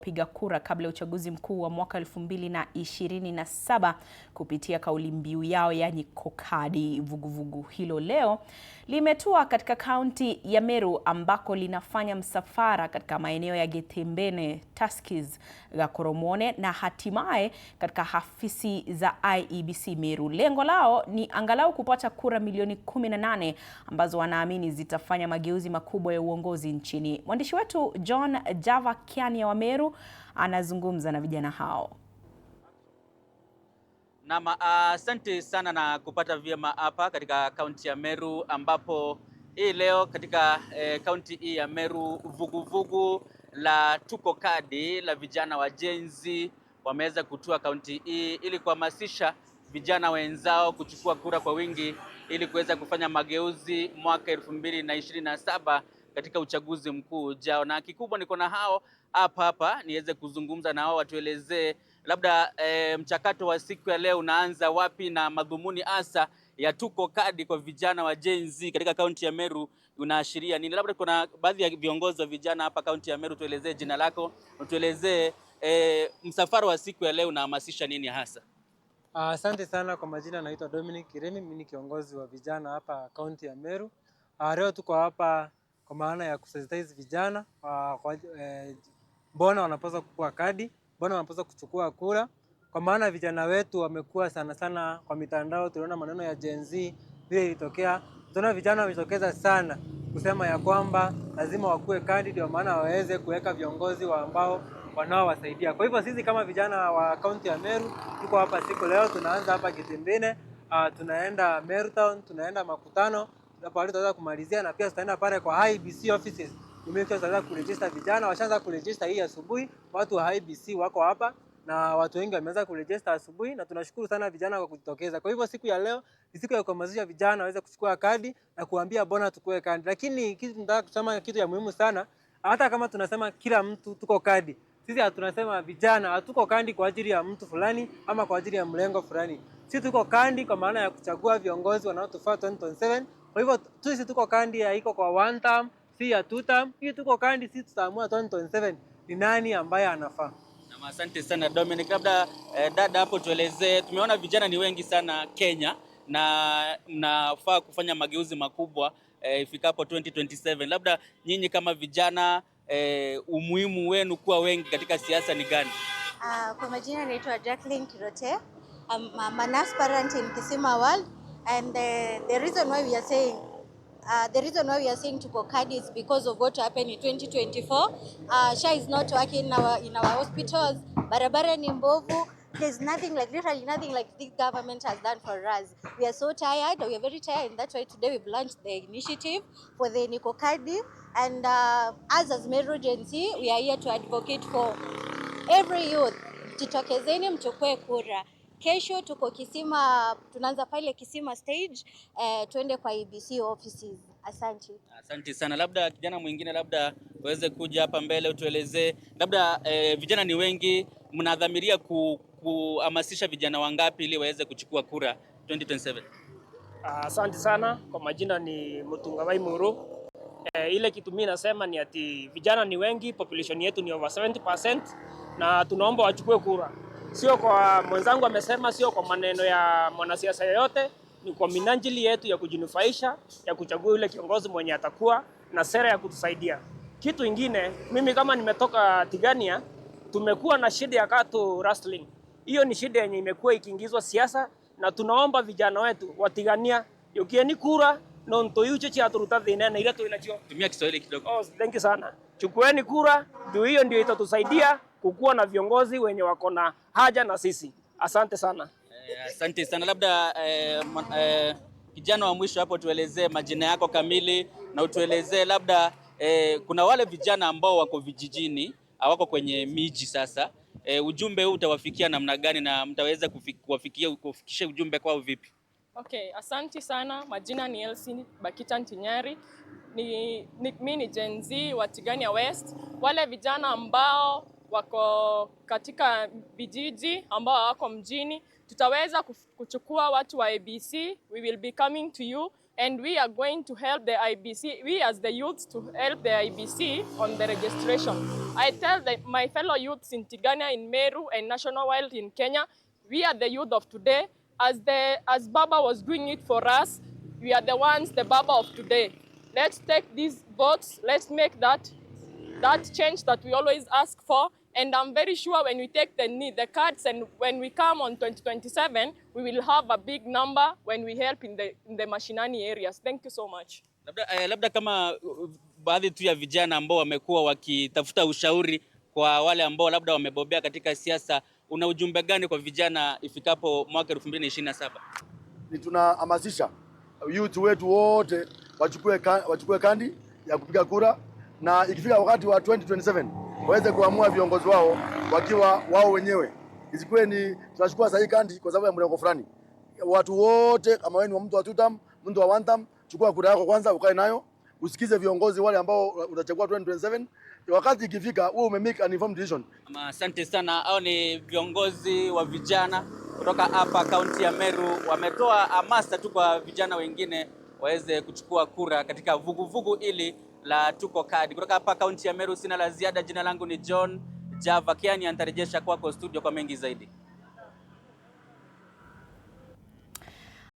piga kura kabla ya uchaguzi mkuu wa mwaka 2027 kupitia kauli mbiu yao yani Kokadi. Vuguvugu hilo leo limetua katika kaunti ya Meru ambako linafanya msafara katika maeneo ya Getembene, Tuskys, Gakoromone na hatimaye katika afisi za IEBC Meru. Lengo lao ni angalau kupata kura milioni 18 ambazo wanaamini zitafanya mageuzi makubwa ya uongozi nchini. Mwandishi wetu John Java Kiania wa Meru anazungumza na vijana hao. Asante sana na kupata vyema hapa katika kaunti ya Meru, ambapo hii leo katika kaunti hii ya Meru vuguvugu la Tuko Kadi la vijana wa Gen Z wameweza kutua kaunti hii ili kuhamasisha vijana wenzao kuchukua kura kwa wingi ili kuweza kufanya mageuzi mwaka 2027 katika uchaguzi mkuu ujao. Na kikubwa niko na hao hapa niweze kuzungumza na hao watuelezee labda mchakato wa siku ya leo unaanza wapi na madhumuni hasa ya Tuko Kadi kwa vijana wa Gen Z katika kaunti ya Meru unaashiria nini? Labda kuna baadhi ya viongozi wa vijana hapa kaunti ya Meru, tuelezee jina lako, tuelezee msafara wa siku ya leo unahamasisha nini hasa? Asante sana. Kwa majina naitwa Dominic Kiremi, mimi ni kiongozi wa vijana hapa kaunti ya Meru. Leo tuko hapa kwa maana ya kusensitize vijana mbona wanapaswa kuchukua kadi, mbona wanapaswa kuchukua kura, kwa maana vijana wetu wamekuwa sana sana kwa mitandao. Tunaona maneno ya Gen Z vile ilitokea, tunaona vijana wamejitokeza sana kusema ya kwamba lazima wakue kadi ndio maana waweze kuweka viongozi ambao wanaowasaidia. Kwa hivyo sisi kama vijana wa kaunti ya Meru tuko hapa siku leo, tunaanza hapa Getembene, tunaenda Meru Town, tunaenda Makutano, pale tutaweza kumalizia, na pia tutaenda pale kwa IEBC offices. Tutaweza kuregister vijana, washaanza kuregister hii asubuhi. Watu wa IEBC wako hapa na watu wengi wameanza kuregister asubuhi, na tunashukuru sana vijana kwa kujitokeza. Kwa hivyo siku ya leo ni siku ya kuhamasisha vijana waweze kuchukua kadi na kuambia bona tukue kadi. Lakini kitu tunataka kusema kitu ya muhimu sana, hata kama tunasema kila mtu tuko kadi, sisi hatunasema vijana hatuko kadi kwa ajili ya mtu fulani ama kwa ajili ya mlengo fulani. Sisi tuko kadi kwa maana ya kuchagua viongozi wanaotufaa 2027. Kwa hivyo sisi tuko kadi haiko kwa one term, si ya two term. Hii tuko kadi sisi tutaamua 2027 ni nani ambaye anafaa. Na asante sana Dominic. Labda dada hapo tuelezee, tumeona vijana ni wengi sana Kenya na mnafaa kufanya mageuzi makubwa ifikapo 2027. Labda nyinyi kama vijana umuhimu wenu kuwa wengi katika siasa ni gani? Kwa majina naitwa Jacqueline Kirote. I'm an aspirant in Kisima World, and the reason why we are saying Tuko Kadi is because of what happened in 2024. SHA is not working in our hospitals. Barabara ni mbovu. There's nothing like, literally nothing like this government has done for us. We are so tired. We are very tired, and that's why today we've launched the initiative for the Tuko Kadi. And us as Meru Gen Z, we are here to advocate for every youth. Jitokezeni mchukue kura. Kesho tuko Kisima, tunaanza pale Kisima stage, tuende kwa IEBC offices. Asante. Asante sana. Labda kijana mwingine labda uweze kuja hapa mbele utuelezee, labda vijana ni wengi, mnadhamiria kuhamasisha vijana wangapi ili waweze kuchukua kura 2027? Asante sana. Kwa majina ni Mutunga Waimuru. Ile kitu mimi nasema ni ati vijana ni wengi, population yetu ni over 70%, na tunaomba wachukue kura. Sio kwa mwenzangu amesema, sio kwa maneno ya mwanasiasa yoyote, ni kwa minajili yetu ya kujinufaisha, ya kuchagua yule kiongozi mwenye atakuwa na sera ya kutusaidia. Kitu ingine, mimi kama nimetoka Tigania, tumekuwa na shida ya Kato Wrestling. Hiyo ni shida yenye imekuwa ikiingizwa siasa, na tunaomba vijana wetu wa Tigania yokieni kura nonto yuche cha turuta dhinena ile tu inachio. Tumia Kiswahili kidogo. Thank you sana. Chukueni kura, ndio hiyo ndio itatusaidia kukuwa na viongozi wenye wako na haja na sisi. Asante sana. Asante sana. Labda kijana wa mwisho hapo tuelezee majina yako kamili na utuelezee labda kuna wale vijana ambao wako vijijini, hawako kwenye miji sasa. Ujumbe huu utawafikia namna gani na mtaweza kufikisha ujumbe kwao vipi? Okay, asante sana. Majina ni Elsie Bakita Ntinyari. Mimi ni Gen Z wa Tigania West. Wale vijana ambao wako katika vijiji ambao wako mjini, tutaweza kuchukua watu wa IEBC. We will be coming to you and we are going to help the IBC, we as the youths, to help the IBC on the registration. I tell my fellow youths in Tigania, in Meru, and National Wild in Kenya, we are the youth of today. As Baba was doing it for us, we are the ones, the Baba of today. Let's take these votes, let's make that change that we always ask for. And I'm very sure when we take the cards and when we come on 2027, we will have a big number when we help in the mashinani areas. Thank you so much. Labda kama baadhi tu ya vijana ambao wamekuwa wakitafuta ushauri kwa wale ambao labda wamebobea katika siasa, una ujumbe gani kwa vijana ifikapo mwaka 2027? Ni tunahamasisha youth wetu wote wachukue kandi ya kupiga kura, na ikifika wakati wa 2027 waweze kuamua viongozi wao wakiwa wao wenyewe. Isikuwe ni tunachukua sahihi kandi kwa sababu ya mrengo fulani. Watu wote, kama wewe ni mtu wa two-term, mtu wa one-term, chukua kura yako kwanza, ukae nayo, usikize viongozi wale ambao utachagua 2027. Wakati ikifika wewe umemake an informed decision. Asante sana. Hao ni viongozi wa vijana kutoka hapa kaunti ya Meru, wametoa hamasa tu kwa vijana wengine waweze kuchukua kura katika vuguvugu ili la Tuko Kadi. Kutoka hapa kaunti ya Meru sina la ziada. Jina langu ni John Java Kiani, nitarejesha kwako studio kwa mengi zaidi.